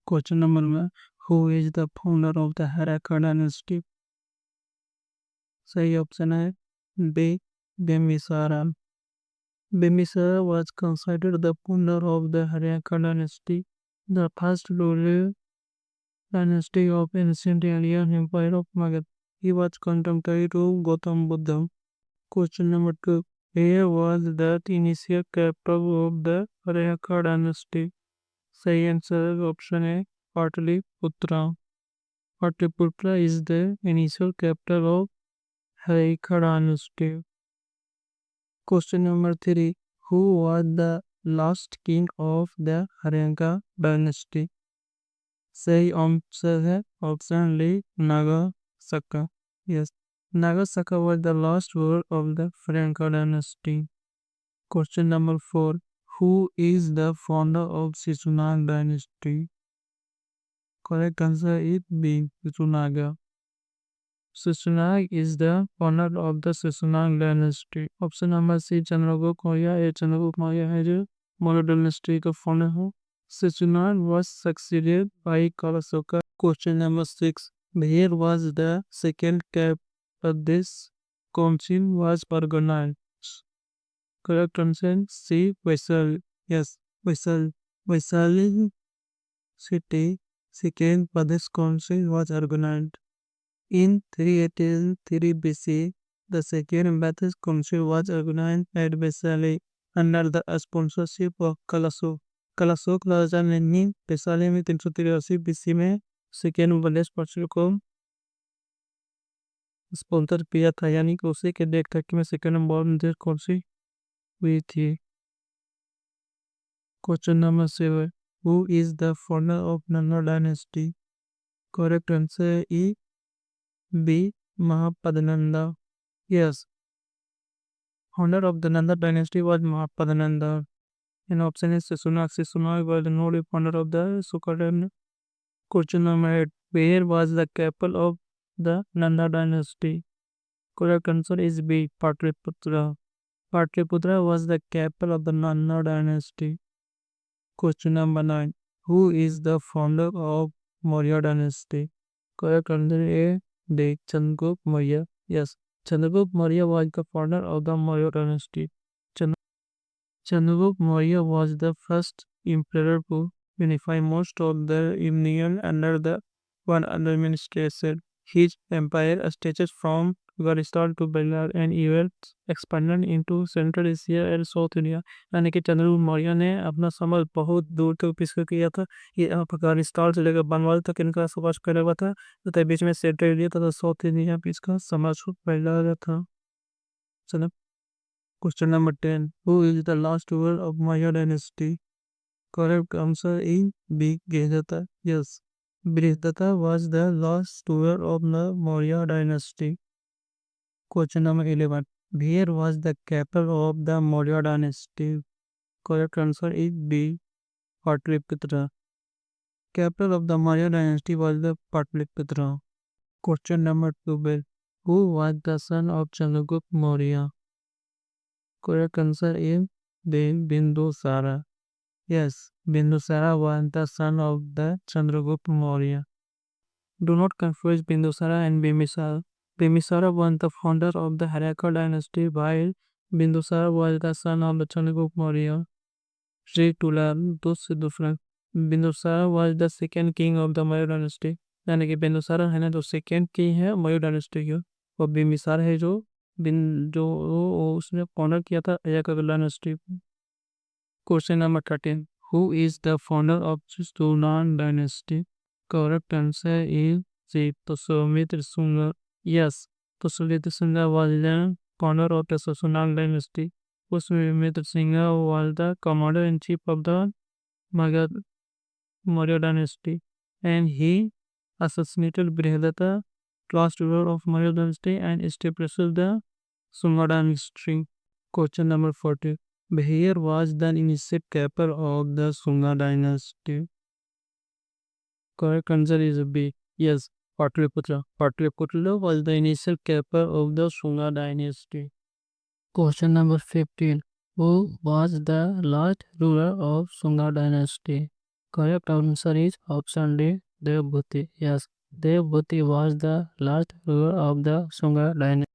Question number 1. Who is the founder of the Harappa dynasty? सही option है B Bimbisara. Bimbisara was considered the founder of the Harappa dynasty, the first ruling dynasty of ancient Indian empire of Magadha. He was contemporary to Gautam Buddha. Question number 2. Where was the initial capital of the Harappa dynasty? सही answer है option है Pataliputra. Patliputra is the initial capital of Harappa dynasty. Question number 3. Who was the last king of the Harappa dynasty? सही answer है option Lee Nagasaka. Yes, Nagasaka was the last ruler of the Harappa dynasty. Question number 4. Who is the founder of Shishunag dynasty? Correct answer is B. Shishunag. Shishunag is the founder of the Shishunag dynasty. Option number C. Chandragupta Maurya. A. Chandragupta Maurya है जो Maurya dynasty का founder है. Shishunag was succeeded by Kalasoka. Question number 6. Where was the second cap of this council was organized? Correct answer C. Vaisali. Yes, Vaisali. Vaisali city second Pradesh council was organized. In 383 BC, the second Pradesh council was organized at Vaisali under the sponsorship of Kalasok. कलाशोक राजा ने वैशाली में 383 BC में second प्रदेश council को sponsor किया था, यानी कि उसी के देख तक में सेकेंड प्रदेश काउंसिल हुई थी. Question number 7. Who is the founder of Nanda dynasty? Correct answer is B. Mahapadananda. Yes, founder of the Nanda dynasty was Mahapadananda. And option is Shishunag. Shishunag was the node founder of the Sukhadan. Question number 8. Where was the capital of the Nanda dynasty? Correct answer is B. Patliputra. Patliputra was the capital of the Nanda dynasty. Question number 9. Who is the founder of Maurya dynasty? Correct answer A. D. Chandragupta Maurya. Yes, Chandragupta Maurya was the founder of the Maurya dynasty. Chandragupta Maurya was the first emperor to unify most of the Indian under the one administration. His empire stretched from Afghanistan to Bengal and even expanded into Central Asia and South India. यानी कि चंद्रगुप्त मौर्य ने अपना समझ बहुत दूर तक विस्तार किया था. ये अफगानिस्तान से लेकर बंगाल तक इनका सुभाष कर हुआ था, तथा बीच में सेंट्रल एरिया तथा साउथ इंडिया बीच का समाज फैला हुआ था. चलो question number 10. Who is the last ruler of Maya dynasty? Correct answer is B. Brihadrata. Yes, Brihadrata was the last ruler of the Maurya dynasty. Question number 11. Where was the capital of the Maurya dynasty? Correct answer is B. Patliputra. Capital of the Maurya dynasty was the Patliputra. Question number 12. Who was the son of Chandragupta Maurya? Correct answer is B. Bindusara. Yes, Bindusara was the son of the Chandragupta Maurya. Do not confuse Bindusara and Bimbisara. Bimbisara was the founder of the Harappa dynasty, while Bindusara was the son of the Chandragupta Maurya. Three to learn those different. Bindusara was the second king of the Maurya dynasty. यानी कि बिंदुसार है ना जो second king है Maurya dynasty की, और बिंबिसार है जो उसने ऑनर किया था अय्यका dynasty. Question number 13. Who is the founder of Shishunag dynasty? Correct answer is C. Tusumitra Sunga. Yes, Tusumitra Sunga was the founder of the Shishunag dynasty. Tusumitra Sunga was the commander-in-chief of the Magadha Maurya dynasty, and he assassinated Brihadrata, last ruler of Maurya dynasty, and established the Sunga dynasty. Question number 40. Where was the initial capital of the Sunga dynasty? Correct answer is B. Yes, Patliputra. Patliputra was the initial capital of the Sunga dynasty. Question number 15. Who was the last ruler of Sunga dynasty? correct answer is option D, Devbhuti. Yes, Devbhuti was the last ruler of the Sunga dynasty.